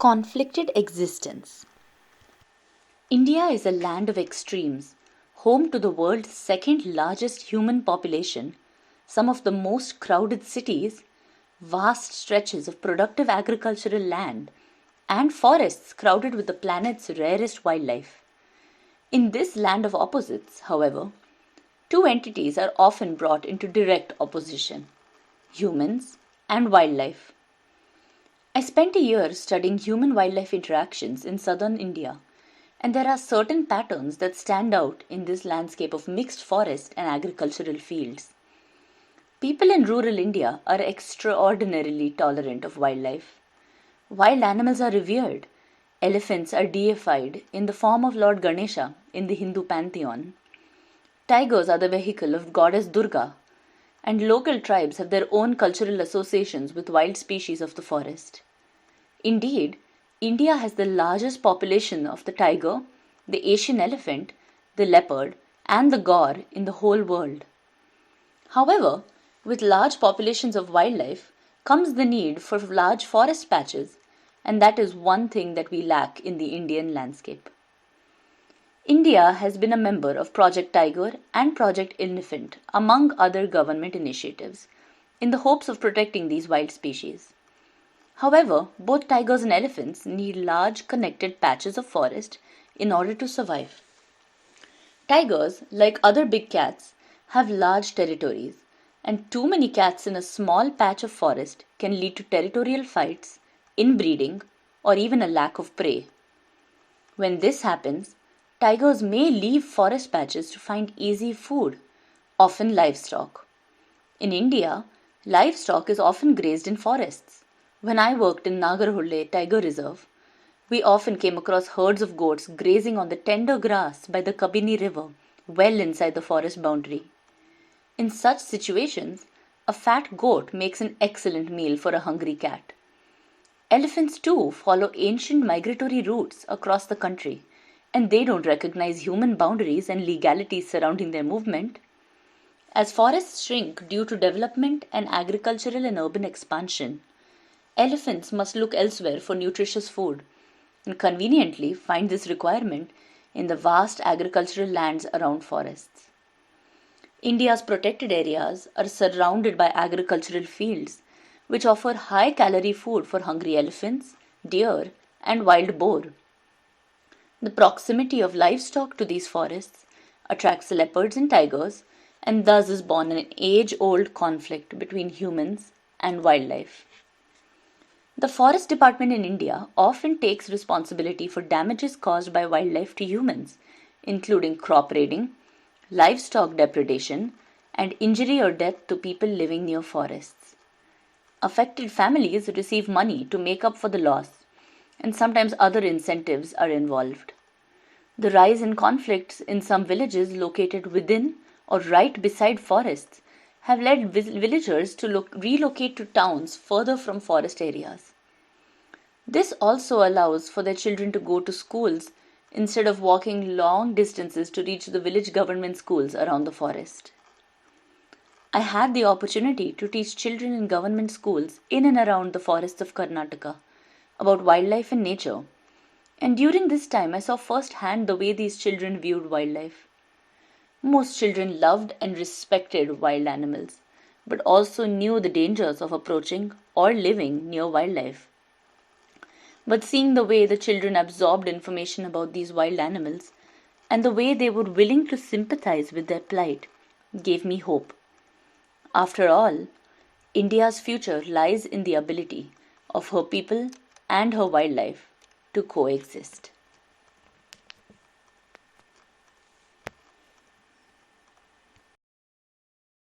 Conflicted existence. India is a land of extremes, home to the world's second largest human population, some of the most crowded cities, vast stretches of productive agricultural land, and forests crowded with the planet's rarest wildlife. In this land of opposites, however, two entities are often brought into direct opposition: humans and wildlife. I spent a year studying human wildlife interactions in southern India, and there are certain patterns that stand out in this landscape of mixed forest and agricultural fields. People in rural India are extraordinarily tolerant of wildlife. Wild animals are revered. Elephants are deified in the form of Lord Ganesha in the Hindu pantheon. Tigers are the vehicle of goddess Durga, and local tribes have their own cultural associations with wild species of the forest. Indeed, India has the largest population of the tiger, the Asian elephant, the leopard, and the gaur in the whole world. However, with large populations of wildlife comes the need for large forest patches, and that is one thing that we lack in the Indian landscape. India has been a member of Project Tiger and Project Elephant, among other government initiatives, in the hopes of protecting these wild species. However, both tigers and elephants need large connected patches of forest in order to survive. Tigers, like other big cats, have large territories, and too many cats in a small patch of forest can lead to territorial fights, inbreeding, or even a lack of prey. When this happens, tigers may leave forest patches to find easy food, often livestock. In India, livestock is often grazed in forests. When I worked in Nagarhole Tiger Reserve, we often came across herds of goats grazing on the tender grass by the Kabini River, well inside the forest boundary. In such situations, a fat goat makes an excellent meal for a hungry cat. Elephants too follow ancient migratory routes across the country, and they don't recognize human boundaries and legalities surrounding their movement. As forests shrink due to development and agricultural and urban expansion, elephants must look elsewhere for nutritious food, and conveniently find this requirement in the vast agricultural lands around forests. India's protected areas are surrounded by agricultural fields, which offer high calorie food for hungry elephants, deer, and wild boar. The proximity of livestock to these forests attracts leopards and tigers, and thus is born an age old conflict between humans and wildlife. The Forest Department in India often takes responsibility for damages caused by wildlife to humans, including crop raiding, livestock depredation, and injury or death to people living near forests. Affected families receive money to make up for the loss, and sometimes other incentives are involved. The rise in conflicts in some villages located within or right beside forests have led villagers to relocate to towns further from forest areas. This also allows for their children to go to schools instead of walking long distances to reach the village government schools around the forest. I had the opportunity to teach children in government schools in and around the forests of Karnataka about wildlife and nature, and during this time I saw firsthand the way these children viewed wildlife. Most children loved and respected wild animals, but also knew the dangers of approaching or living near wildlife. But seeing the way the children absorbed information about these wild animals and the way they were willing to sympathize with their plight gave me hope. After all, India's future lies in the ability of her people and her wildlife to coexist.